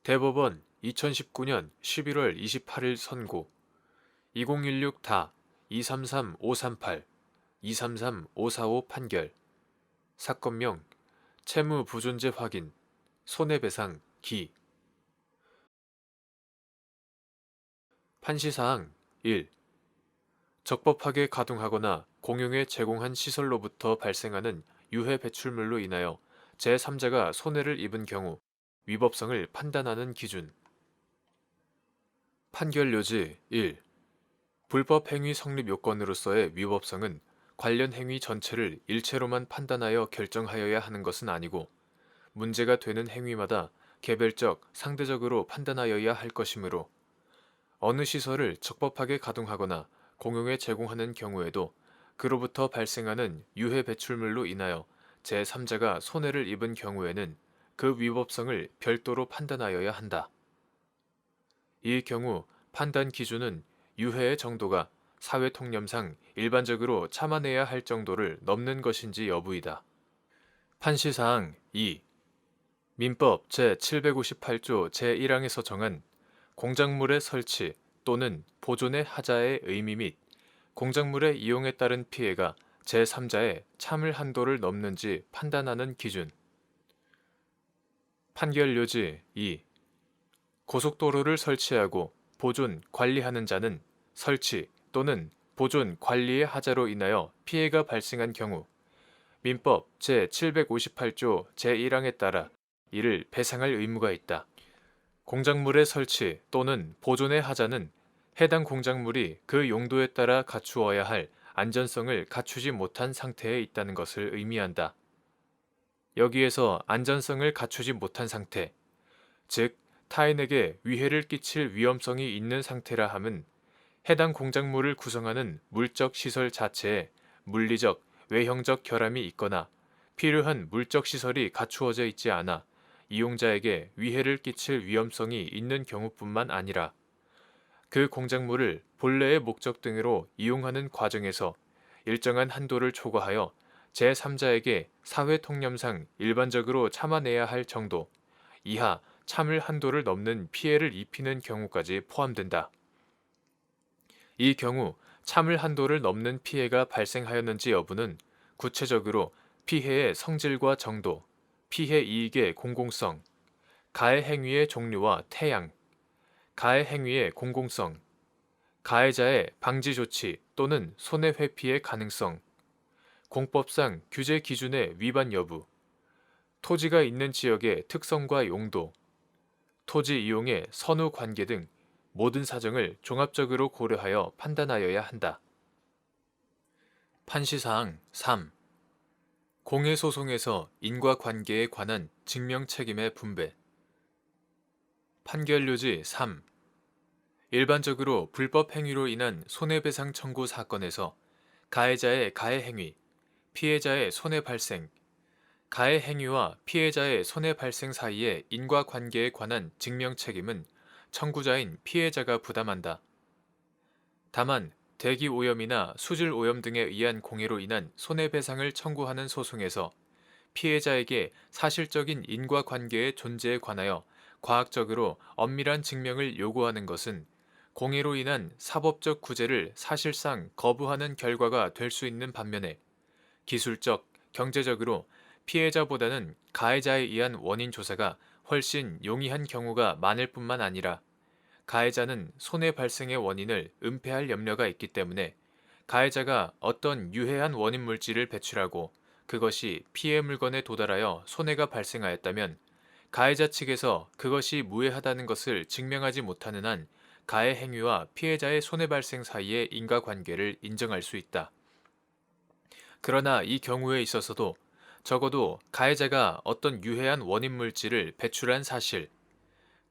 대법원 2019년 11월 28일 선고 2016-233538, 233545 판결 사건명 채무부존재 확인, 손해배상 기 판시사항 1. 적법하게 가동하거나 공용에 제공한 시설로부터 발생하는 유해 배출물로 인하여 제3자가 손해를 입은 경우 위법성을 판단하는 기준. 판결 요지 1. 불법 행위 성립 요건으로서의 위법성은 관련 행위 전체를 일체로만 판단하여 결정하여야 하는 것은 아니고 문제가 되는 행위마다 개별적, 상대적으로 판단하여야 할 것이므로 어느 시설을 적법하게 가동하거나 공용에 제공하는 경우에도 그로부터 발생하는 유해 배출물로 인하여 제3자가 손해를 입은 경우에는 그 위법성을 별도로 판단하여야 한다. 이 경우 판단 기준은 유해의 정도가 사회통념상 일반적으로 참아내야 할 정도를 넘는 것인지 여부이다. 판시사항 2. 민법 제758조 제1항에서 정한 공작물의 설치 또는 보존의 하자의 의미 및 공작물의 이용에 따른 피해가 제3자의 참을 한도를 넘는지 판단하는 기준. 판결 요지 2. 고속도로를 설치하고 보존, 관리하는 자는 설치 또는 보존, 관리의 하자로 인하여 피해가 발생한 경우 민법 제758조 제1항에 따라 이를 배상할 의무가 있다. 공작물의 설치 또는 보존의 하자는 해당 공작물이 그 용도에 따라 갖추어야 할 안전성을 갖추지 못한 상태에 있다는 것을 의미한다. 여기에서 안전성을 갖추지 못한 상태, 즉 타인에게 위해를 끼칠 위험성이 있는 상태라 함은 해당 공작물을 구성하는 물적 시설 자체에 물리적, 외형적 결함이 있거나 필요한 물적 시설이 갖추어져 있지 않아 이용자에게 위해를 끼칠 위험성이 있는 경우뿐만 아니라 그 공작물을 본래의 목적 등으로 이용하는 과정에서 일정한 한도를 초과하여 제3자에게 사회통념상 일반적으로 참아내야 할 정도 이하 참을 한도를 넘는 피해를 입히는 경우까지 포함된다. 이 경우 참을 한도를 넘는 피해가 발생하였는지 여부는 구체적으로 피해의 성질과 정도, 피해 이익의 공공성, 가해 행위의 종류와 태양, 가해 행위의 공공성, 가해자의 방지 조치 또는 손해 회피의 가능성, 공법상 규제 기준의 위반 여부, 토지가 있는 지역의 특성과 용도, 토지 이용의 선후 관계 등 모든 사정을 종합적으로 고려하여 판단하여야 한다. 판시사항 3. 공해소송에서 인과관계에 관한 증명 책임의 분배. 판결 요지 3. 일반적으로 불법 행위로 인한 손해배상 청구 사건에서 가해자의 가해 행위, 피해자의 손해 발생, 가해 행위와 피해자의 손해 발생 사이의 인과관계에 관한 증명 책임은 청구자인 피해자가 부담한다. 다만 대기 오염이나 수질 오염 등에 의한 공해로 인한 손해배상을 청구하는 소송에서 피해자에게 사실적인 인과관계의 존재에 관하여 과학적으로 엄밀한 증명을 요구하는 것은 공해로 인한 사법적 구제를 사실상 거부하는 결과가 될 수 있는 반면에 기술적, 경제적으로 피해자보다는 가해자에 의한 원인 조사가 훨씬 용이한 경우가 많을 뿐만 아니라 가해자는 손해 발생의 원인을 은폐할 염려가 있기 때문에 가해자가 어떤 유해한 원인 물질을 배출하고 그것이 피해 물건에 도달하여 손해가 발생하였다면 가해자 측에서 그것이 무해하다는 것을 증명하지 못하는 한 가해 행위와 피해자의 손해 발생 사이의 인과관계를 인정할 수 있다. 그러나 이 경우에 있어서도 적어도 가해자가 어떤 유해한 원인 물질을 배출한 사실,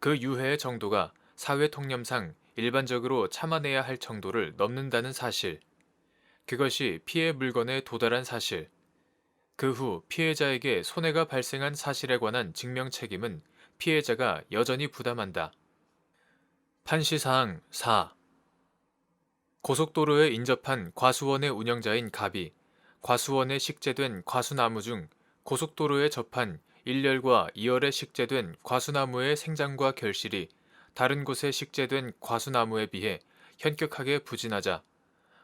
그 유해의 정도가 사회통념상 일반적으로 참아내야 할 정도를 넘는다는 사실, 그것이 피해 물건에 도달한 사실, 그 후 피해자에게 손해가 발생한 사실에 관한 증명 책임은 피해자가 여전히 부담한다. 판시사항 4. 고속도로에 인접한 과수원의 운영자인 갑이 과수원에 식재된 과수나무 중 고속도로에 접한 일렬과 이열에 식재된 과수나무의 생장과 결실이 다른 곳에 식재된 과수나무에 비해 현격하게 부진하자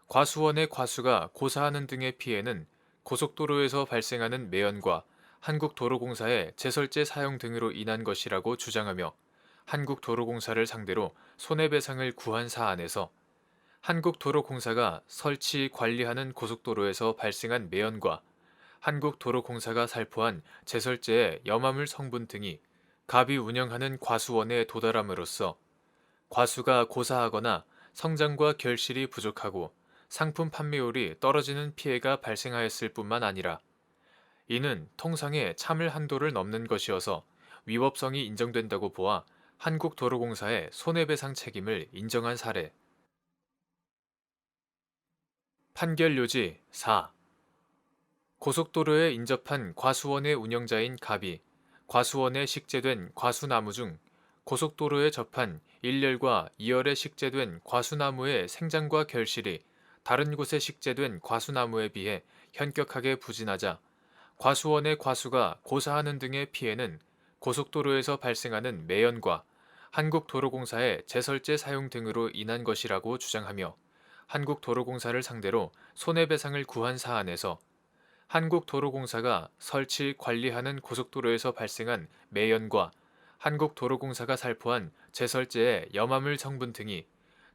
과수원의 과수가 고사하는 등의 피해는 고속도로에서 발생하는 매연과 한국도로공사의 제설제 사용 등으로 인한 것이라고 주장하며 한국도로공사를 상대로 손해배상을 구한 사안에서 한국도로공사가 설치 관리하는 고속도로에서 발생한 매연과 한국도로공사가 살포한 제설제의 염화물 성분 등이 갑이 운영하는 과수원에 도달함으로써 과수가 고사하거나 성장과 결실이 부족하고 상품 판매율이 떨어지는 피해가 발생하였을 뿐만 아니라 이는 통상의 참을 한도를 넘는 것이어서 위법성이 인정된다고 보아 한국도로공사의 손해배상 책임을 인정한 사례. 판결 요지 4. 고속도로에 인접한 과수원의 운영자인 갑이 과수원에 식재된 과수나무 중 고속도로에 접한 1열과 2열에 식재된 과수나무의 생장과 결실이 다른 곳에 식재된 과수나무에 비해 현격하게 부진하자 과수원의 과수가 고사하는 등의 피해는 고속도로에서 발생하는 매연과 한국도로공사의 제설제 사용 등으로 인한 것이라고 주장하며 한국도로공사를 상대로 손해배상을 구한 사안에서 한국도로공사가 설치 관리하는 고속도로에서 발생한 매연과 한국도로공사가 살포한 제설제의 염화물 성분 등이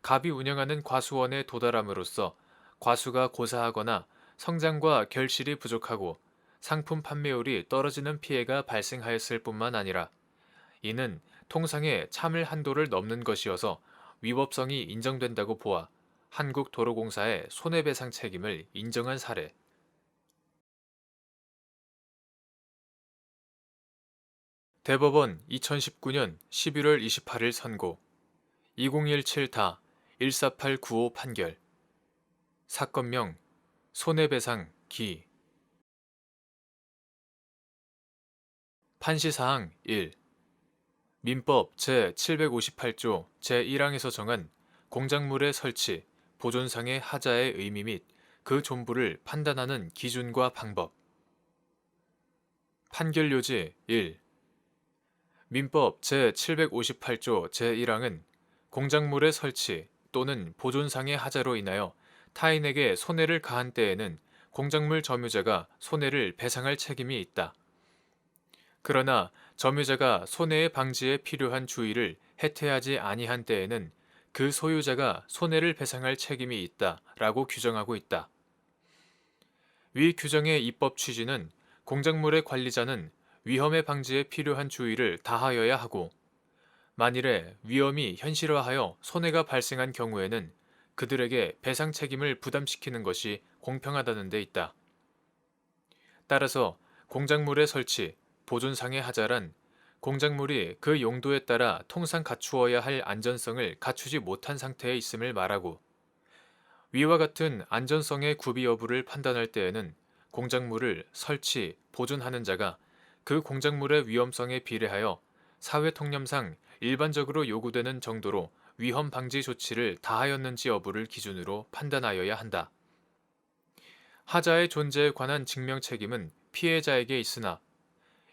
갑이 운영하는 과수원에 도달함으로써 과수가 고사하거나 성장과 결실이 부족하고 상품 판매율이 떨어지는 피해가 발생하였을 뿐만 아니라 이는 통상의 참을 한도를 넘는 것이어서 위법성이 인정된다고 보아 한국도로공사의 손해배상 책임을 인정한 사례. 대법원 2019년 11월 28일 선고 2017다 14895 판결 사건명 손해배상 기 판시사항 1. 민법 제758조 제1항에서 정한 공작물의 설치, 보존상의 하자의 의미 및 그 존부를 판단하는 기준과 방법. 판결 요지 1. 민법 제758조 제1항은 공작물의 설치 또는 보존상의 하자로 인하여 타인에게 손해를 가한 때에는 공작물 점유자가 손해를 배상할 책임이 있다. 그러나 점유자가 손해의 방지에 필요한 주의를 해태하지 아니한 때에는 그 소유자가 손해를 배상할 책임이 있다라고 규정하고 있다. 위 규정의 입법 취지는 공작물의 관리자는 위험의 방지에 필요한 주의를 다하여야 하고 만일에 위험이 현실화하여 손해가 발생한 경우에는 그들에게 배상 책임을 부담시키는 것이 공평하다는 데 있다. 따라서 공작물의 설치, 보존상의 하자란 공작물이 그 용도에 따라 통상 갖추어야 할 안전성을 갖추지 못한 상태에 있음을 말하고 위와 같은 안전성의 구비 여부를 판단할 때에는 공작물을 설치, 보존하는 자가 그 공작물의 위험성에 비례하여 사회통념상 일반적으로 요구되는 정도로 위험 방지 조치를 다하였는지 여부를 기준으로 판단하여야 한다. 하자의 존재에 관한 증명 책임은 피해자에게 있으나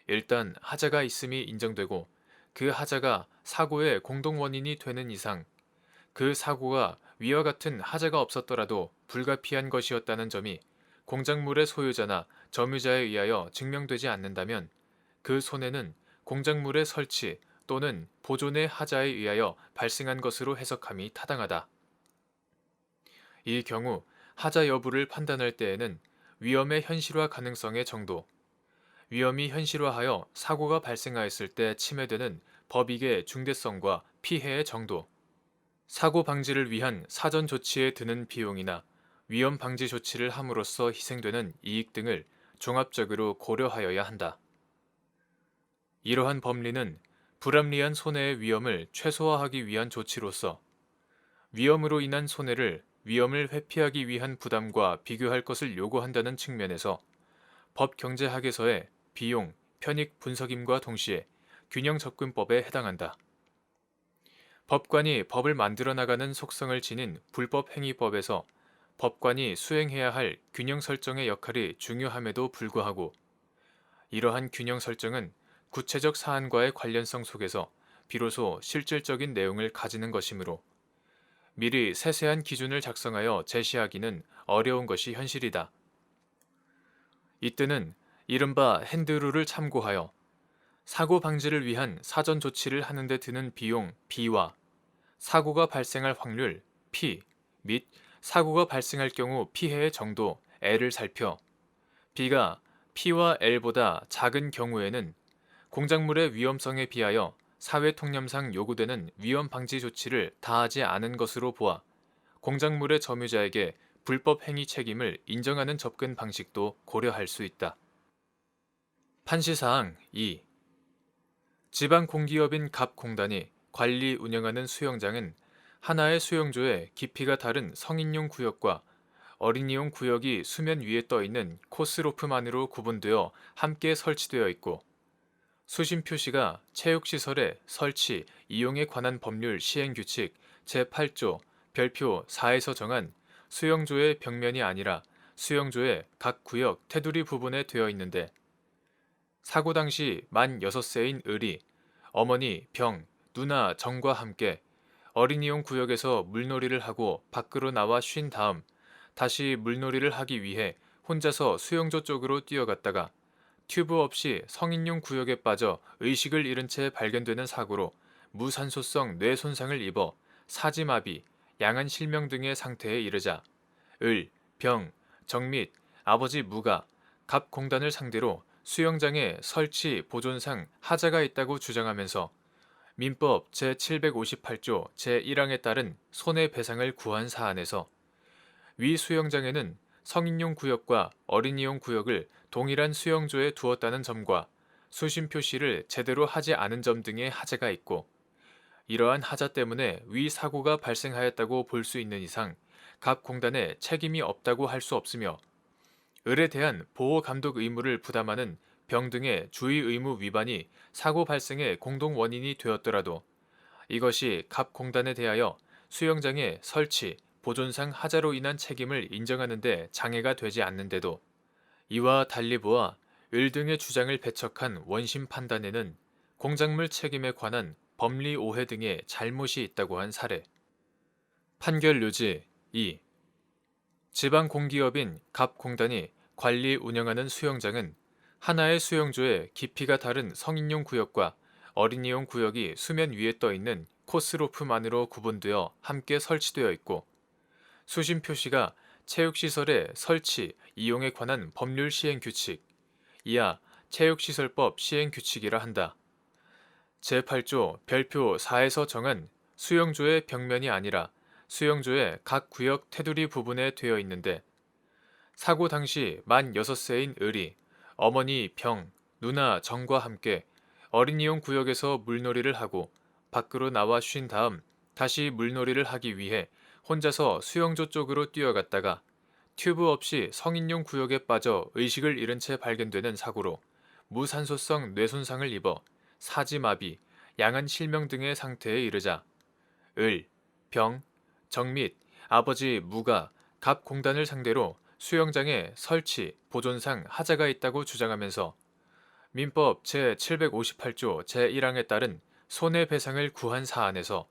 일단 하자가 있음이 인정되고 그 하자가 사고의 공동 원인이 되는 이상 그 사고가 위와 같은 하자가 없었더라도 불가피한 것이었다는 점이 공작물의 소유자나 점유자에 의하여 증명되지 않는다면 그 손해는 공작물의 설치 또는 보존의 하자에 의하여 발생한 것으로 해석함이 타당하다. 이 경우 하자 여부를 판단할 때에는 위험의 현실화 가능성의 정도, 위험이 현실화하여 사고가 발생하였을 때 침해되는 법익의 중대성과 피해의 정도, 사고 방지를 위한 사전 조치에 드는 비용이나 위험 방지 조치를 함으로써 희생되는 이익 등을 종합적으로 고려하여야 한다. 이러한 법리는 불합리한 손해의 위험을 최소화하기 위한 조치로서 위험으로 인한 손해를 위험을 회피하기 위한 부담과 비교할 것을 요구한다는 측면에서 법경제학에서의 비용, 편익 분석임과 동시에 균형 접근법에 해당한다. 법관이 법을 만들어 나가는 속성을 지닌 불법행위법에서 법관이 수행해야 할 균형 설정의 역할이 중요함에도 불구하고 이러한 균형 설정은 구체적 사안과의 관련성 속에서 비로소 실질적인 내용을 가지는 것이므로 미리 세세한 기준을 작성하여 제시하기는 어려운 것이 현실이다. 이때는 이른바 핸드룰을 참고하여 사고 방지를 위한 사전 조치를 하는데 드는 비용 B와 사고가 발생할 확률 P 및 사고가 발생할 경우 피해의 정도 L을 살펴 B가 P와 L보다 작은 경우에는 공작물의 위험성에 비하여 사회 통념상 요구되는 위험 방지 조치를 다하지 않은 것으로 보아 공작물의 점유자에게 불법 행위 책임을 인정하는 접근 방식도 고려할 수 있다. 판시사항 2. 지방공기업인 갑공단이 관리 운영하는 수영장은 하나의 수영조에 깊이가 다른 성인용 구역과 어린이용 구역이 수면 위에 떠 있는 코스로프만으로 구분되어 함께 설치되어 있고 수신 표시가 체육시설의 설치, 이용에 관한 법률 시행규칙 제8조 별표 4에서 정한 수영조의 벽면이 아니라 수영조의 각 구역 테두리 부분에 되어 있는데 사고 당시 만 6세인 을이 어머니, 병, 누나, 정과 함께 어린이용 구역에서 물놀이를 하고 밖으로 나와 쉰 다음 다시 물놀이를 하기 위해 혼자서 수영조 쪽으로 뛰어갔다가 튜브 없이 성인용 구역에 빠져 의식을 잃은 채 발견되는 사고로 무산소성 뇌 손상을 입어 사지마비, 양한 실명 등의 상태에 이르자 을, 병, 정 및 아버지 무가 갑 공단을 상대로 수영장에 설치 보존상 하자가 있다고 주장하면서 민법 제758조 제1항에 따른 손해배상을 구한 사안에서 위 수영장에는 성인용 구역과 어린이용 구역을 동일한 수영조에 두었다는 점과 수신 표시를 제대로 하지 않은 점 등의 하자가 있고 이러한 하자 때문에 위 사고가 발생하였다고 볼 수 있는 이상 각 공단에 책임이 없다고 할 수 없으며 을에 대한 보호 감독 의무를 부담하는 병 등의 주의 의무 위반이 사고 발생의 공동 원인이 되었더라도 이것이 갑 공단에 대하여 수영장의 설치, 보존상 하자로 인한 책임을 인정하는 데 장애가 되지 않는데도 이와 달리 보아 을 등의 주장을 배척한 원심 판단에는 공작물 책임에 관한 법리 오해 등의 잘못이 있다고 한 사례. 판결 요지 2. 지방공기업인 갑공단이 관리 운영하는 수영장은 하나의 수영조에 깊이가 다른 성인용 구역과 어린이용 구역이 수면 위에 떠 있는 코스로프만으로 구분되어 함께 설치되어 있고 수신 표시가 체육시설의 설치, 이용에 관한 법률 시행규칙, 이하 체육시설법 시행규칙이라 한다. 제8조 별표 4에서 정한 수영조의 벽면이 아니라 수영조의 각 구역 테두리 부분에 되어 있는데 사고 당시 만 6세인 을이 어머니 병, 누나 정과 함께 어린이용 구역에서 물놀이를 하고 밖으로 나와 쉰 다음 다시 물놀이를 하기 위해 혼자서 수영조 쪽으로 뛰어갔다가 튜브 없이 성인용 구역에 빠져 의식을 잃은 채 발견되는 사고로 무산소성 뇌손상을 입어 사지마비, 양한 실명 등의 상태에 이르자 을, 병, 정 및 아버지 무가 갑 공단을 상대로 수영장에 설치, 보존상 하자가 있다고 주장하면서 민법 제758조 제1항에 따른 손해배상을 구한 사안에서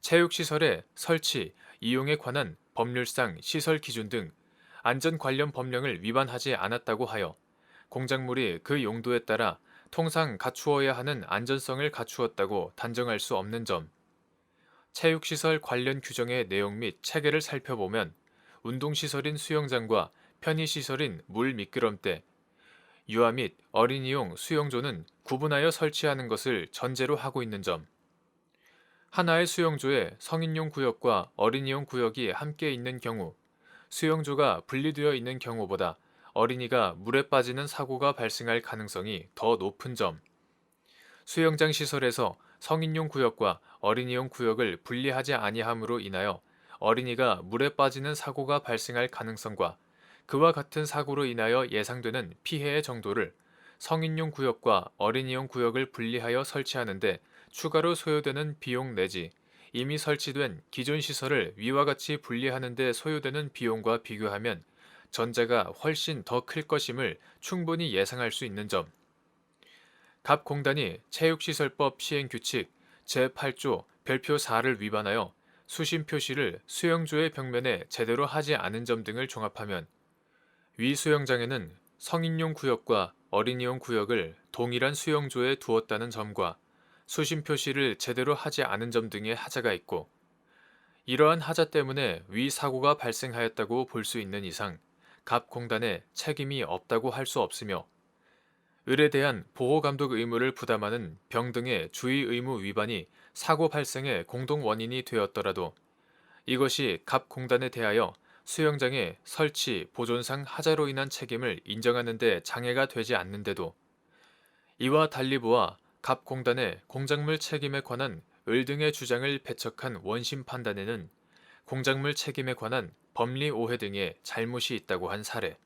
체육시설의 설치, 이용에 관한 법률상 시설 기준 등 안전 관련 법령을 위반하지 않았다고 하여 공작물이 그 용도에 따라 통상 갖추어야 하는 안전성을 갖추었다고 단정할 수 없는 점, 체육시설 관련 규정의 내용 및 체계를 살펴보면 운동시설인 수영장과 편의시설인 물 미끄럼대, 유아 및 어린이용 수영조는 구분하여 설치하는 것을 전제로 하고 있는 점, 하나의 수영조에 성인용 구역과 어린이용 구역이 함께 있는 경우 수영조가 분리되어 있는 경우보다 어린이가 물에 빠지는 사고가 발생할 가능성이 더 높은 점, 수영장 시설에서 성인용 구역과 어린이용 구역을 분리하지 아니함으로 인하여 어린이가 물에 빠지는 사고가 발생할 가능성과 그와 같은 사고로 인하여 예상되는 피해의 정도를 성인용 구역과 어린이용 구역을 분리하여 설치하는데 추가로 소요되는 비용 내지 이미 설치된 기존 시설을 위와 같이 분리하는 데 소요되는 비용과 비교하면 전자가 훨씬 더 클 것임을 충분히 예상할 수 있는 점, 갑공단이 체육시설법 시행규칙 제8조 별표 4를 위반하여 수신 표시를 수영조의 벽면에 제대로 하지 않은 점 등을 종합하면 위 수영장에는 성인용 구역과 어린이용 구역을 동일한 수영조에 두었다는 점과 수신 표시를 제대로 하지 않은 점 등의 하자가 있고, 이러한 하자 때문에 위 사고가 발생하였다고 볼 수 있는 이상 갑공단에 책임이 없다고 할 수 없으며, 을에 대한 보호감독 의무를 부담하는 병 등의 주의 의무 위반이 사고 발생의 공동 원인이 되었더라도 이것이 갑공단에 대하여 수영장의 설치, 보존상 하자로 인한 책임을 인정하는 데 장애가 되지 않는데도, 이와 달리 보아 갑공단의 공작물 책임에 관한 을 등의 주장을 배척한 원심 판단에는 공작물 책임에 관한 법리 오해 등의 잘못이 있다고 한 사례.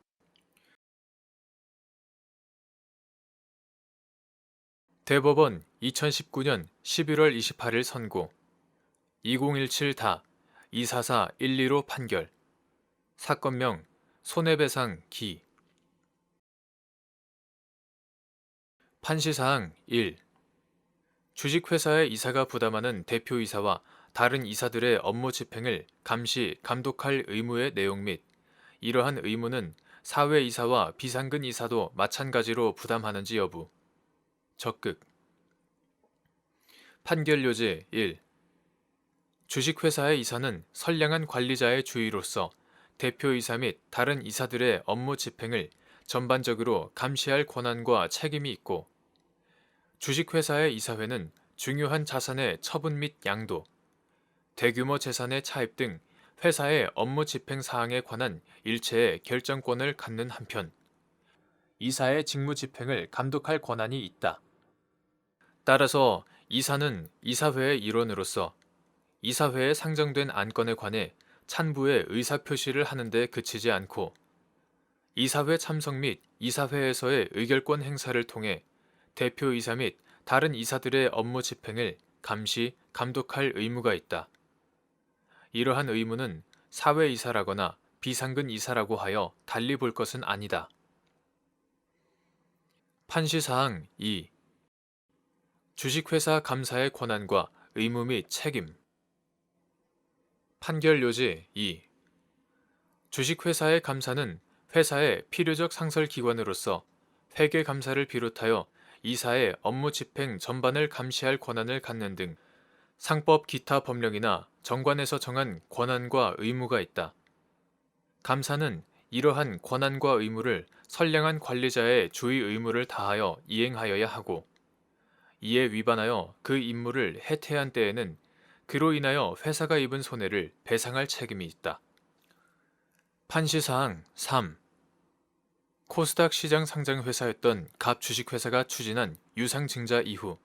대법원 2019년 11월 28일 선고 2017다 244-12로 판결. 사건명 손해배상 기. 판시사항 1. 주식회사의 이사가 부담하는 대표이사와 다른 이사들의 업무 집행을 감시, 감독할 의무의 내용 및 이러한 의무는 사회이사와 비상근 이사도 마찬가지로 부담하는지 여부. 적극. 판결 요지 1. 주식회사의 이사는 선량한 관리자의 주의로서 대표이사 및 다른 이사들의 업무 집행을 전반적으로 감시할 권한과 책임이 있고, 주식회사의 이사회는 중요한 자산의 처분 및 양도, 대규모 재산의 차입 등 회사의 업무 집행 사항에 관한 일체의 결정권을 갖는 한편, 이사의 직무 집행을 감독할 권한이 있다. 따라서 이사는 이사회의 일원으로서 이사회에 상정된 안건에 관해 찬부의 의사표시를 하는 데 그치지 않고, 이사회 참석 및 이사회에서의 의결권 행사를 통해 대표이사 및 다른 이사들의 업무 집행을 감시, 감독할 의무가 있다. 이러한 의무는 사회이사라거나 비상근 이사라고 하여 달리 볼 것은 아니다. 판시사항 2. 주식회사 감사의 권한과 의무 및 책임. 판결 요지 2. 주식회사의 감사는 회사의 필요적 상설기관으로서 회계감사를 비롯하여 이사의 업무 집행 전반을 감시할 권한을 갖는 등 상법 기타 법령이나 정관에서 정한 권한과 의무가 있다. 감사는 이러한 권한과 의무를 선량한 관리자의 주의 의무를 다하여 이행하여야 하고, 이에 위반하여 그 임무를 해태한 때에는 그로 인하여 회사가 입은 손해를 배상할 책임이 있다. 판시사항 3. 코스닥 시장 상장 회사였던 갑 주식회사가 추진한 유상증자 이후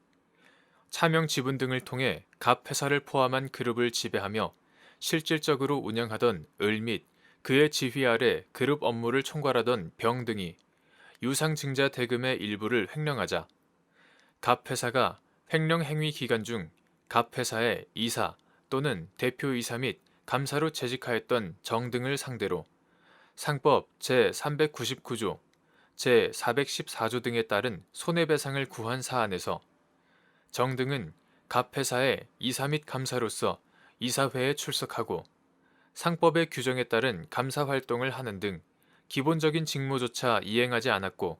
차명 지분 등을 통해 갑 회사를 포함한 그룹을 지배하며 실질적으로 운영하던 을 및 그의 지휘 아래 그룹 업무를 총괄하던 병 등이 유상증자 대금의 일부를 횡령하자, 갑 회사가 횡령 행위 기간 중 갑 회사의 이사 또는 대표이사 및 감사로 재직하였던 정 등을 상대로 상법 제399조, 제414조 등에 따른 손해배상을 구한 사안에서 정 등은 갑 회사의 이사 및 감사로서 이사회에 출석하고 상법의 규정에 따른 감사 활동을 하는 등 기본적인 직무조차 이행하지 않았고,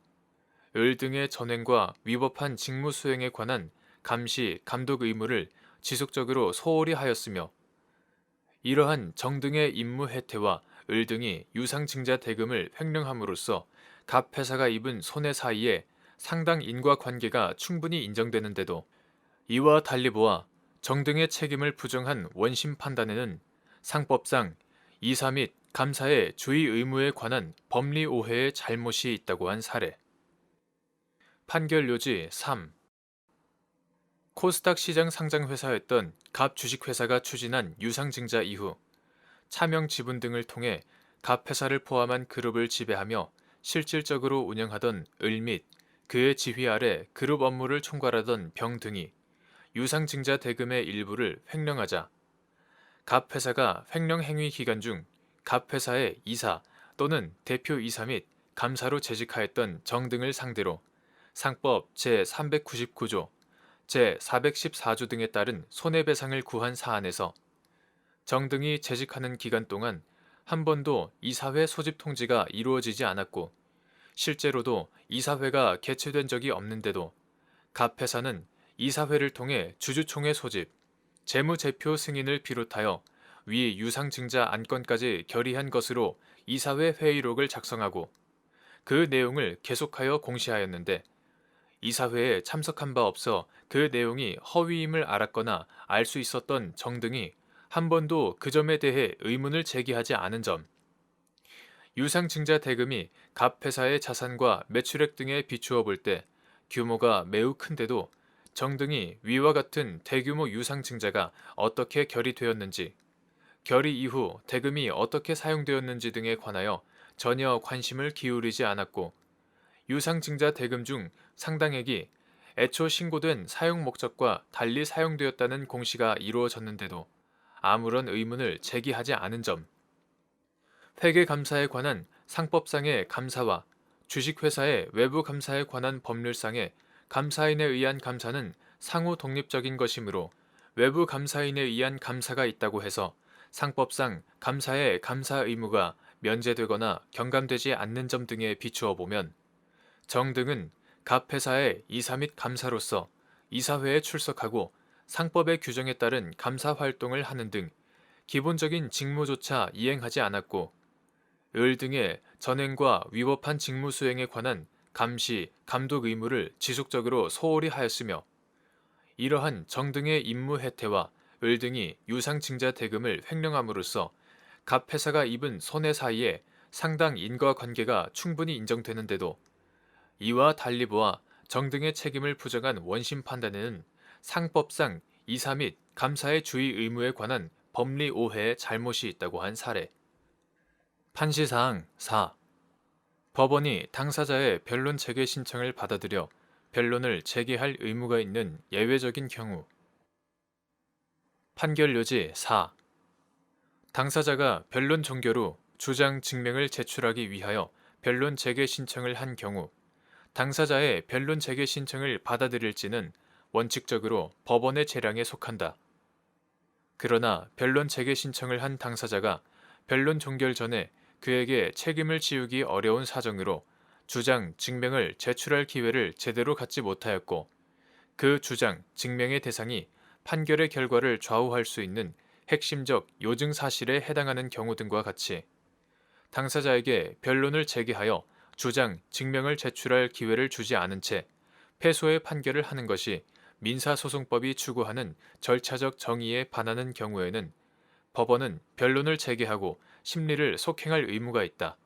을 등의 전횡과 위법한 직무 수행에 관한 감시, 감독 의무를 지속적으로 소홀히 하였으며, 이러한 정 등의 임무 해태와 을 등이 유상증자 대금을 횡령함으로써 갑 회사가 입은 손해 사이에 상당 인과관계가 충분히 인정되는데도, 이와 달리 보아 정 등의 책임을 부정한 원심 판단에는 상법상 이사 및 감사의 주의 의무에 관한 법리 오해의 잘못이 있다고 한 사례. 판결 요지 3. 코스닥 시장 상장 회사였던 갑 주식회사가 추진한 유상증자 이후 차명 지분 등을 통해 갑 회사를 포함한 그룹을 지배하며 실질적으로 운영하던 을 및 그의 지휘 아래 그룹 업무를 총괄하던 병 등이 유상증자 대금의 일부를 횡령하자, 갑 회사가 횡령 행위 기간 중 갑 회사의 이사 또는 대표이사 및 감사로 재직하였던 정 등을 상대로 상법 제399조, 제414조 등에 따른 손해배상을 구한 사안에서 정등이 재직하는 기간 동안 한 번도 이사회 소집 통지가 이루어지지 않았고 실제로도 이사회가 개최된 적이 없는데도 갑 회사는 이사회를 통해 주주총회 소집, 재무제표 승인을 비롯하여 위 유상증자 안건까지 결의한 것으로 이사회 회의록을 작성하고 그 내용을 계속하여 공시하였는데 이사회에 참석한 바 없어 그 내용이 허위임을 알았거나 알 수 있었던 정등이 한 번도 그 점에 대해 의문을 제기하지 않은 점, 유상증자 대금이 갑 회사의 자산과 매출액 등에 비추어 볼 때 규모가 매우 큰데도 정등이 위와 같은 대규모 유상증자가 어떻게 결의되었는지, 결의 이후 대금이 어떻게 사용되었는지 등에 관하여 전혀 관심을 기울이지 않았고 유상증자 대금 중 상당액이 애초 신고된 사용 목적과 달리 사용되었다는 공시가 이루어졌는데도 아무런 의문을 제기하지 않은 점, 회계감사에 관한 상법상의 감사와 주식회사의 외부 감사에 관한 법률상의 감사인에 의한 감사는 상호 독립적인 것이므로 외부 감사인에 의한 감사가 있다고 해서 상법상 감사의 감사 의무가 면제되거나 경감되지 않는 점 등에 비추어 보면 정등은 갑 회사의 이사 및 감사로서 이사회에 출석하고 상법의 규정에 따른 감사 활동을 하는 등 기본적인 직무조차 이행하지 않았고 을 등의 전행과 위법한 직무 수행에 관한 감시, 감독 의무를 지속적으로 소홀히 하였으며 이러한 정등의 임무 해태와 을 등이 유상증자 대금을 횡령함으로써 갑 회사가 입은 손해 사이에 상당 인과관계가 충분히 인정되는데도 이와 달리 보아 정등의 책임을 부정한 원심 판단에는 상법상 이사 및 감사의 주의 의무에 관한 법리 오해의 잘못이 있다고 한 사례. 판시사항 4. 법원이 당사자의 변론 재개 신청을 받아들여 변론을 재개할 의무가 있는 예외적인 경우. 판결요지 4. 당사자가 변론 종결 후 주장 증명을 제출하기 위하여 변론 재개 신청을 한 경우 당사자의 변론 재개 신청을 받아들일지는 원칙적으로 법원의 재량에 속한다. 그러나 변론 재개 신청을 한 당사자가 변론 종결 전에 그에게 책임을 지우기 어려운 사정으로 주장, 증명을 제출할 기회를 제대로 갖지 못하였고 그 주장, 증명의 대상이 판결의 결과를 좌우할 수 있는 핵심적 요증 사실에 해당하는 경우 등과 같이 당사자에게 변론을 제기하여 주장, 증명을 제출할 기회를 주지 않은 채 패소의 판결을 하는 것이 민사소송법이 추구하는 절차적 정의에 반하는 경우에는 법원은 변론을 재개하고 심리를 속행할 의무가 있다.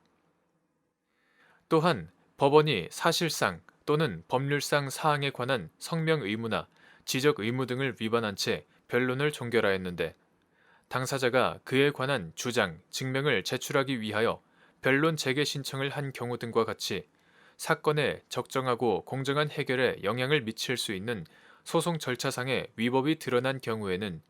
또한 법원이 사실상 또는 법률상 사항에 관한 성명 의무나 지적 의무 등을 위반한 채 변론을 종결하였는데 당사자가 그에 관한 주장, 증명을 제출하기 위하여 변론 재개 신청을 한 경우 등과 같이 사건의 적정하고 공정한 해결에 영향을 미칠 수 있는 소송 절차상의 위법이 드러난 경우에는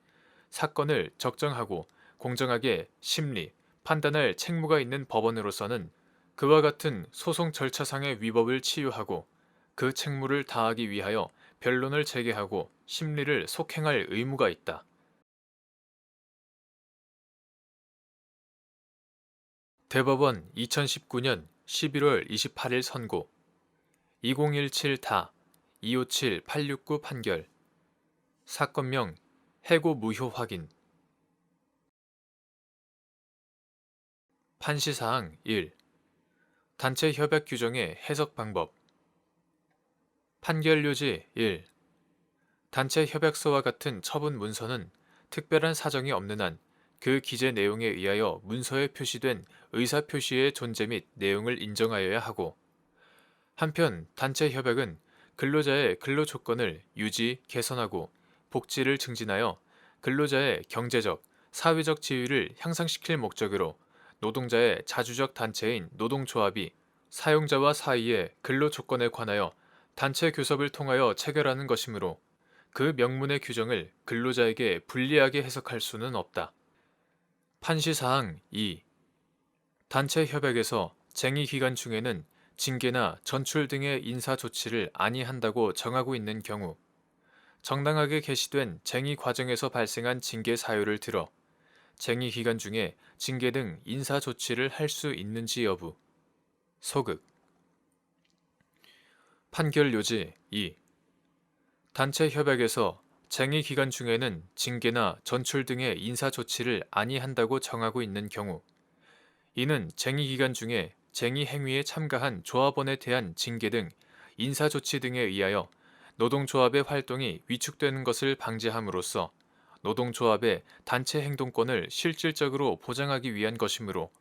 사건을 적정하고 공정하게 심리, 판단할 책무가 있는 법원으로서는 그와 같은 소송 절차상의 위법을 치유하고 그 책무를 다하기 위하여 변론을 재개하고 심리를 속행할 의무가 있다. 대법원 2019년 11월 28일 선고 2017다 257-869 판결 사건명 해고 무효 확인 판시사항 1. 단체 협약 규정의 해석 방법 판결요지 1. 단체 협약서와 같은 처분 문서는 특별한 사정이 없는 한 그 기재 내용에 의하여 문서에 표시된 의사표시의 존재 및 내용을 인정하여야 하고 한편 단체 협약은 근로자의 근로 조건을 유지, 개선하고 복지를 증진하여 근로자의 경제적, 사회적 지위를 향상시킬 목적으로 노동자의 자주적 단체인 노동조합이 사용자와 사이의 근로 조건에 관하여 단체 교섭을 통하여 체결하는 것이므로 그 명문의 규정을 근로자에게 불리하게 해석할 수는 없다. 판시사항 2. 단체 협약에서 쟁의 기간 중에는 징계나 전출 등의 인사 조치를 아니한다고 정하고 있는 경우, 정당하게 개시된 쟁의 과정에서 발생한 징계 사유를 들어 쟁의 기간 중에 징계 등 인사 조치를 할 수 있는지 여부. 소극. 판결 요지 2. 단체 협약에서 쟁의 기간 중에는 징계나 전출 등의 인사 조치를 아니한다고 정하고 있는 경우, 이는 쟁의 기간 중에 쟁의 행위에 참가한 조합원에 대한 징계 등 인사 조치 등에 의하여 노동조합의 활동이 위축되는 것을 방지함으로써 노동조합의 단체 행동권을 실질적으로 보장하기 위한 것이므로,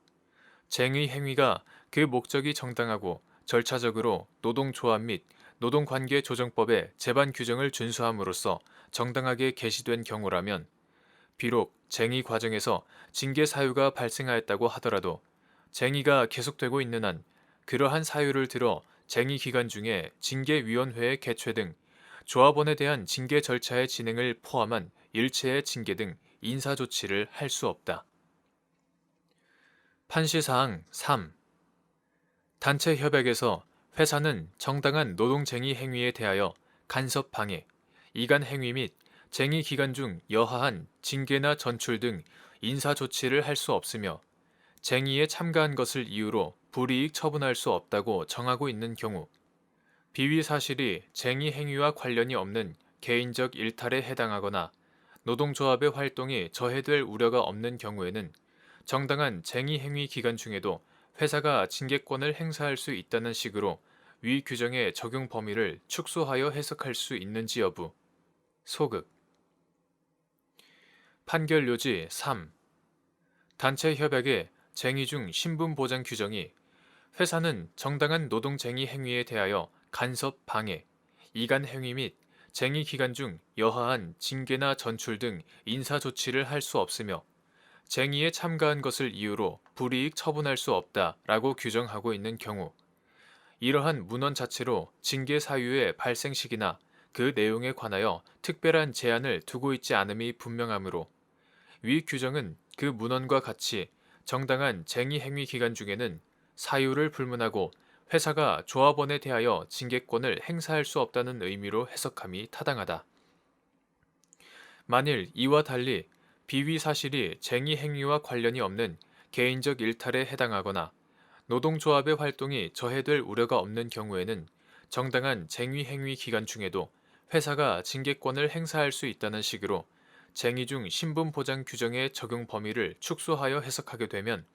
쟁의 행위가 그 목적이 정당하고 절차적으로 노동조합 및 노동관계조정법의 제반 규정을 준수함으로써 정당하게 개시된 경우라면, 비록 쟁의 과정에서 징계 사유가 발생하였다고 하더라도 쟁의가 계속되고 있는 한 그러한 사유를 들어 쟁의 기간 중에 징계위원회의 개최 등 조합원에 대한 징계 절차의 진행을 포함한 일체의 징계 등 인사 조치를 할 수 없다. 판시사항 3. 단체 협약에서 회사는 정당한 노동쟁의 행위에 대하여 간섭 방해, 이간 행위 및 쟁의 기간 중 여하한 징계나 전출 등 인사 조치를 할 수 없으며, 쟁의에 참가한 것을 이유로 불이익 처분할 수 없다고 정하고 있는 경우, 비위 사실이 쟁의 행위와 관련이 없는 개인적 일탈에 해당하거나 노동조합의 활동이 저해될 우려가 없는 경우에는 정당한 쟁의 행위 기간 중에도 회사가 징계권을 행사할 수 있다는 식으로 위 규정의 적용 범위를 축소하여 해석할 수 있는지 여부. 소극. 판결 요지 3. 단체 협약의 쟁의 중 신분 보장 규정이 회사는 정당한 노동쟁의 행위에 대하여 간섭 방해, 이간 행위 및 쟁의 기간 중 여하한 징계나 전출 등 인사 조치를 할 수 없으며, 쟁의에 참가한 것을 이유로 불이익 처분할 수 없다라고 규정하고 있는 경우, 이러한 문헌 자체로 징계 사유의 발생 시기나 그 내용에 관하여 특별한 제한을 두고 있지 않음이 분명하므로, 위 규정은 그 문헌과 같이 정당한 쟁의 행위 기간 중에는 사유를 불문하고 회사가 조합원에 대하여 징계권을 행사할 수 없다는 의미로 해석함이 타당하다. 만일 이와 달리 비위 사실이 쟁의 행위와 관련이 없는 개인적 일탈에 해당하거나 노동조합의 활동이 저해될 우려가 없는 경우에는 정당한 쟁의 행위 기간 중에도 회사가 징계권을 행사할 수 있다는 식으로 쟁의 중 신분 보장 규정의 적용 범위를 축소하여 해석하게 되면,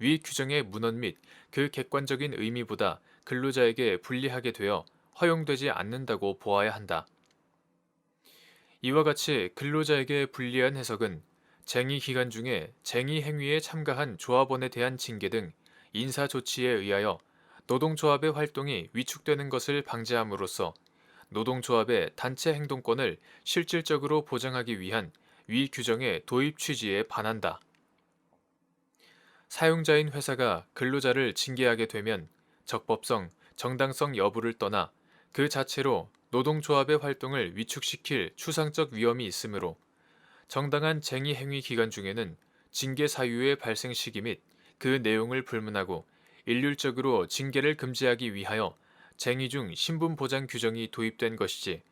위 규정의 문헌 및 그 객관적인 의미보다 근로자에게 불리하게 되어 허용되지 않는다고 보아야 한다. 이와 같이 근로자에게 불리한 해석은 쟁의 기간 중에 쟁의 행위에 참가한 조합원에 대한 징계 등 인사 조치에 의하여 노동조합의 활동이 위축되는 것을 방지함으로써 노동조합의 단체 행동권을 실질적으로 보장하기 위한 위 규정의 도입 취지에 반한다. 사용자인 회사가 근로자를 징계하게 되면 적법성, 정당성 여부를 떠나 그 자체로 노동조합의 활동을 위축시킬 추상적 위험이 있으므로, 정당한 쟁의 행위 기간 중에는 징계 사유의 발생 시기 및 그 내용을 불문하고 일률적으로 징계를 금지하기 위하여 쟁의 중 신분 보장 규정이 도입된 것이지,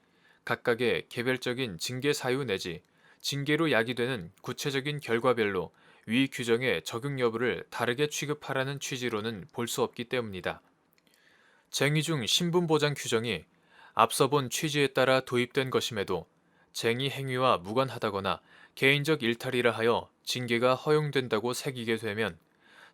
각각의 개별적인 징계 사유 내지 징계로 야기되는 구체적인 결과별로 위 규정의 적용 여부를 다르게 취급하라는 취지로는 볼 수 없기 때문이다. 쟁의 중 신분 보장 규정이 앞서 본 취지에 따라 도입된 것임에도 쟁의 행위와 무관하다거나 개인적 일탈이라 하여 징계가 허용된다고 새기게 되면,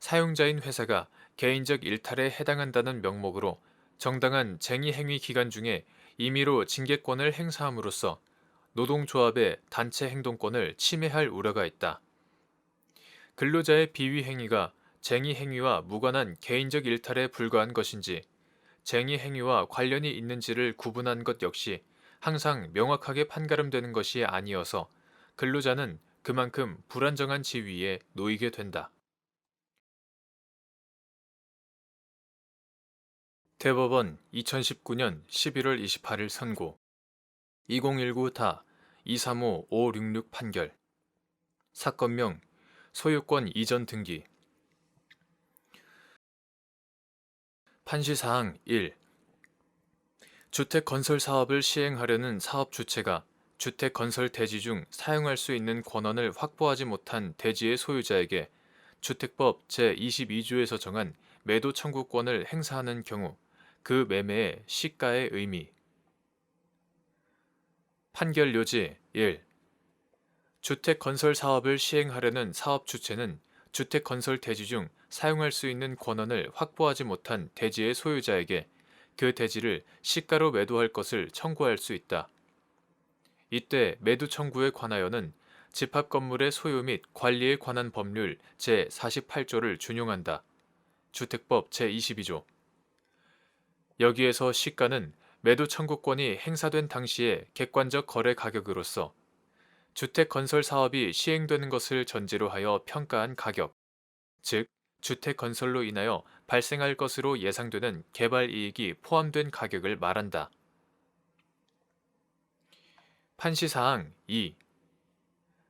사용자인 회사가 개인적 일탈에 해당한다는 명목으로 정당한 쟁의 행위 기간 중에 임의로 징계권을 행사함으로써 노동조합의 단체 행동권을 침해할 우려가 있다. 근로자의 비위 행위가 쟁의 행위와 무관한 개인적 일탈에 불과한 것인지 쟁의 행위와 관련이 있는지를 구분한 것 역시 항상 명확하게 판가름되는 것이 아니어서 근로자는 그만큼 불안정한 지위에 놓이게 된다. 대법원 2019년 11월 28일 선고 2019타 235-566 판결 사건명 소유권 이전 등기 판시사항 1. 주택 건설 사업을 시행하려는 사업 주체가 주택 건설 대지 중 사용할 수 있는 권한을 확보하지 못한 대지의 소유자에게 주택법 제22조에서 정한 매도 청구권을 행사하는 경우 그 매매의 시가의 의미. 판결 요지 1. 주택 건설 사업을 시행하려는 사업 주체는 주택 건설 대지 중 사용할 수 있는 권한을 확보하지 못한 대지의 소유자에게 그 대지를 시가로 매도할 것을 청구할 수 있다. 이때 매도 청구에 관하여는 집합 건물의 소유 및 관리에 관한 법률 제48조를 준용한다. 주택법 제22조. 여기에서 시가는 매도 청구권이 행사된 당시의 객관적 거래 가격으로서 주택 건설 사업이 시행되는 것을 전제로 하여 평가한 가격, 즉 주택 건설로 인하여 발생할 것으로 예상되는 개발 이익이 포함된 가격을 말한다. 판시사항 2.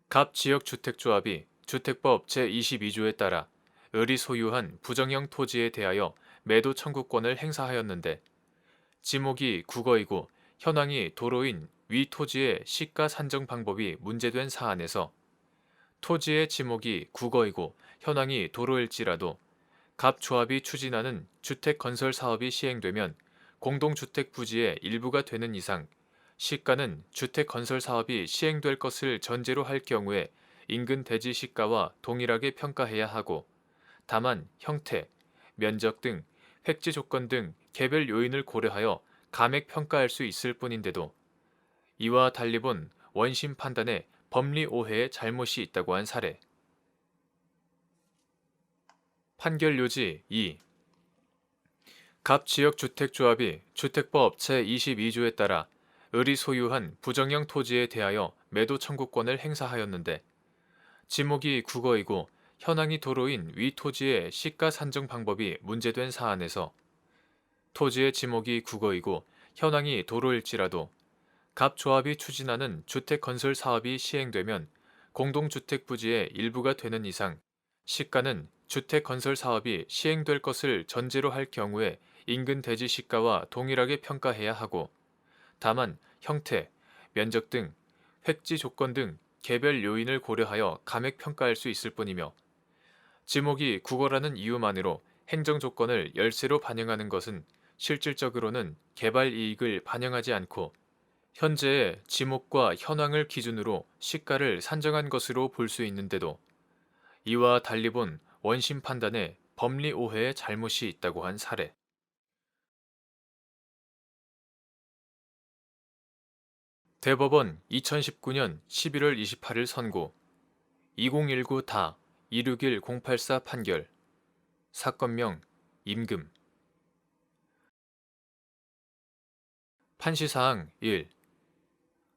갑 지역주택조합이 주택법 제22조에 따라 을이 소유한 부정형 토지에 대하여 매도 청구권을 행사하였는데 지목이 국어이고 현황이 도로인 위 토지의 시가 산정 방법이 문제된 사안에서 토지의 지목이 국어이고 현황이 도로일지라도 갑 조합이 추진하는 주택 건설 사업이 시행되면 공동주택 부지의 일부가 되는 이상 시가는 주택 건설 사업이 시행될 것을 전제로 할 경우에 인근 대지 시가와 동일하게 평가해야 하고 다만 형태, 면적 등 획지 조건 등 개별 요인을 고려하여 감액 평가할 수 있을 뿐인데도 이와 달리 본 원심 판단에 법리 오해의 잘못이 있다고 한 사례. 판결 요지 2. 갑 지역주택조합이 주택법 제22조에 따라 을이 소유한 부정형 토지에 대하여 매도 청구권을 행사하였는데 지목이 국어이고 현황이 도로인 위 토지의 시가 산정 방법이 문제된 사안에서 토지의 지목이 국어이고 현황이 도로일지라도 갑 조합이 추진하는 주택 건설 사업이 시행되면 공동주택 부지의 일부가 되는 이상 시가는 주택 건설 사업이 시행될 것을 전제로 할 경우에 인근 대지 시가와 동일하게 평가해야 하고 다만 형태, 면적 등 획지 조건 등 개별 요인을 고려하여 감액 평가할 수 있을 뿐이며 지목이 국어라는 이유만으로 행정 조건을 열세로 반영하는 것은 실질적으로는 개발 이익을 반영하지 않고 현재의 지목과 현황을 기준으로 시가를 산정한 것으로 볼 수 있는데도 이와 달리 본 원심 판단에 법리 오해의 잘못이 있다고 한 사례. 대법원 2019년 11월 28일 선고 2019다 261-084 판결 사건명 임금. 판시사항 1.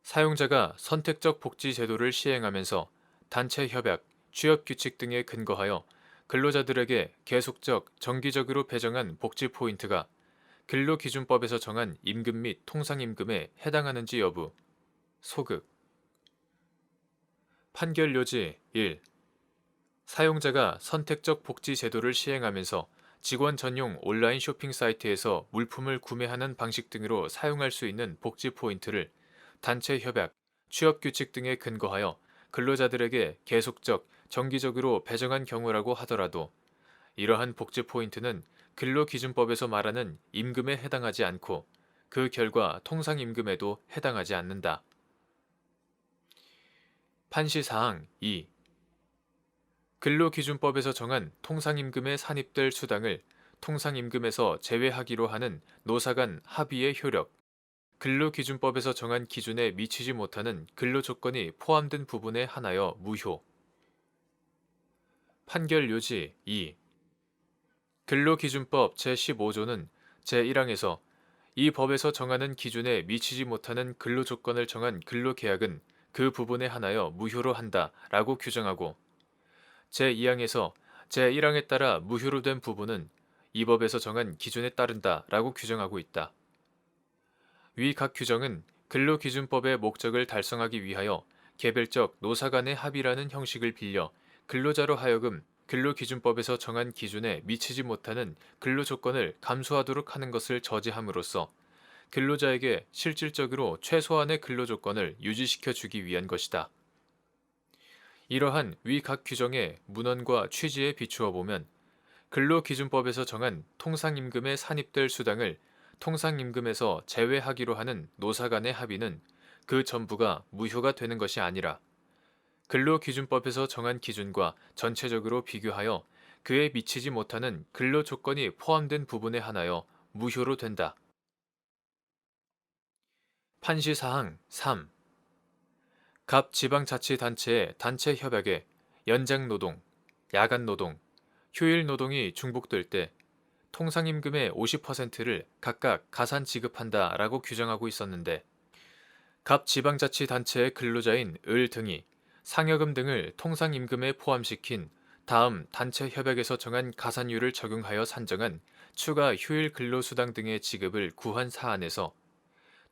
사용자가 선택적 복지 제도를 시행하면서 단체 협약, 취업 규칙 등에 근거하여 근로자들에게 계속적, 정기적으로 배정한 복지 포인트가 근로기준법에서 정한 임금 및 통상임금에 해당하는지 여부. 소극. 판결 요지 1. 사용자가 선택적 복지 제도를 시행하면서 직원 전용 온라인 쇼핑 사이트에서 물품을 구매하는 방식 등으로 사용할 수 있는 복지 포인트를 단체 협약, 취업 규칙 등에 근거하여 근로자들에게 계속적, 정기적으로 배정한 경우라고 하더라도 이러한 복지 포인트는 근로기준법에서 말하는 임금에 해당하지 않고 그 결과 통상임금에도 해당하지 않는다. 판시사항 2. 근로기준법에서 정한 통상임금에 산입될 수당을 통상임금에서 제외하기로 하는 노사 간 합의의 효력, 근로기준법에서 정한 기준에 미치지 못하는 근로조건이 포함된 부분에 한하여 무효. 판결 요지 2. 근로기준법 제15조는 제1항에서 이 법에서 정하는 기준에 미치지 못하는 근로조건을 정한 근로계약은 그 부분에 한하여 무효로 한다 라고 규정하고 제2항에서 제1항에 따라 무효로 된 부분은 이 법에서 정한 기준에 따른다 라고 규정하고 있다. 위 각 규정은 근로기준법의 목적을 달성하기 위하여 개별적 노사 간의 합의라는 형식을 빌려 근로자로 하여금 근로기준법에서 정한 기준에 미치지 못하는 근로조건을 감수하도록 하는 것을 저지함으로써 근로자에게 실질적으로 최소한의 근로조건을 유지시켜 주기 위한 것이다. 이러한 위 각 규정의 문헌과 취지에 비추어 보면 근로기준법에서 정한 통상임금에 산입될 수당을 통상임금에서 제외하기로 하는 노사 간의 합의는 그 전부가 무효가 되는 것이 아니라 근로기준법에서 정한 기준과 전체적으로 비교하여 그에 미치지 못하는 근로조건이 포함된 부분에 한하여 무효로 된다. 판시사항 3. 갑 지방자치단체의 단체 협약에 연장노동, 야간노동, 휴일노동이 중복될 때 통상임금의 50%를 각각 가산 지급한다라고 규정하고 있었는데 갑 지방자치단체의 근로자인 을 등이 상여금 등을 통상임금에 포함시킨 다음 단체 협약에서 정한 가산율을 적용하여 산정한 추가 휴일 근로수당 등의 지급을 구한 사안에서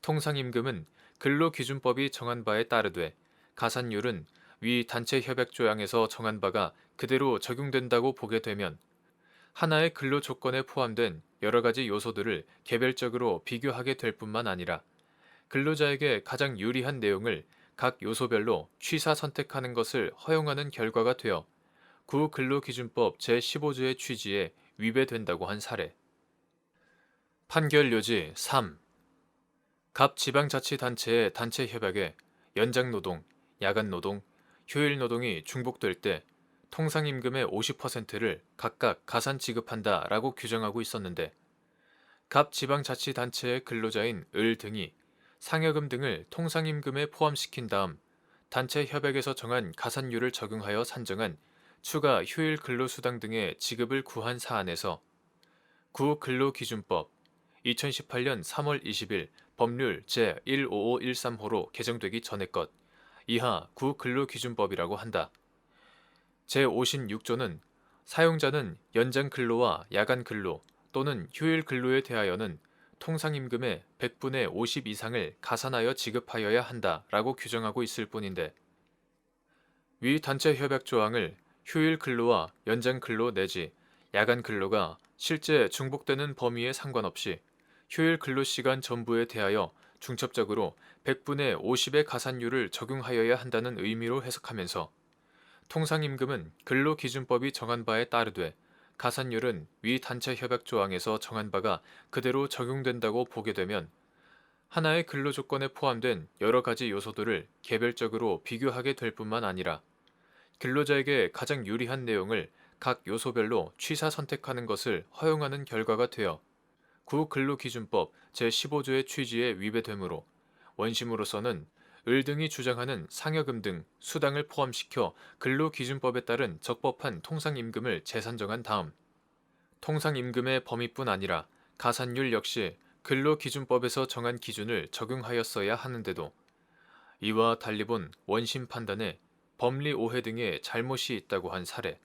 통상임금은 근로기준법이 정한 바에 따르되 가산율은 위 단체 협약 조항에서 정한 바가 그대로 적용된다고 보게 되면 하나의 근로조건에 포함된 여러 가지 요소들을 개별적으로 비교하게 될 뿐만 아니라 근로자에게 가장 유리한 내용을 각 요소별로 취사 선택하는 것을 허용하는 결과가 되어 구근로기준법 제15조의 취지에 위배된다고 한 사례. 판결요지 3. 갑 지방자치단체의 단체 협약에 연장노동, 야간노동, 휴일노동이 중복될 때 통상임금의 50%를 각각 가산 지급한다라고 규정하고 있었는데 갑 지방자치단체의 근로자인 을 등이 상여금 등을 통상임금에 포함시킨 다음 단체 협약에서 정한 가산율을 적용하여 산정한 추가 휴일 근로수당 등의 지급을 구한 사안에서 구근로기준법 2018년 3월 20일 법률 제15513호로 개정되기 전의 것 이하 구근로기준법이라고 한다. 제56조는 사용자는 연장 근로와 야간 근로 또는 휴일 근로에 대하여는 통상임금의 100분의 50 이상을 가산하여 지급하여야 한다라고 규정하고 있을 뿐인데 위 단체 협약 조항을 휴일 근로와 연장 근로 내지 야간 근로가 실제 중복되는 범위에 상관없이 휴일 근로 시간 전부에 대하여 중첩적으로 100분의 50의 가산율을 적용하여야 한다는 의미로 해석하면서 통상임금은 근로기준법이 정한 바에 따르되 가산율은 위 단체 협약 조항에서 정한 바가 그대로 적용된다고 보게 되면 하나의 근로조건에 포함된 여러 가지 요소들을 개별적으로 비교하게 될 뿐만 아니라 근로자에게 가장 유리한 내용을 각 요소별로 취사 선택하는 것을 허용하는 결과가 되어 구근로기준법 제15조의 취지에 위배되므로 원심으로서는 을 등이 주장하는 상여금 등 수당을 포함시켜 근로기준법에 따른 적법한 통상임금을 재산정한 다음 통상임금의 범위뿐 아니라 가산율 역시 근로기준법에서 정한 기준을 적용하였어야 하는데도 이와 달리 본 원심 판단에 법리 오해 등의 잘못이 있다고 한 사례.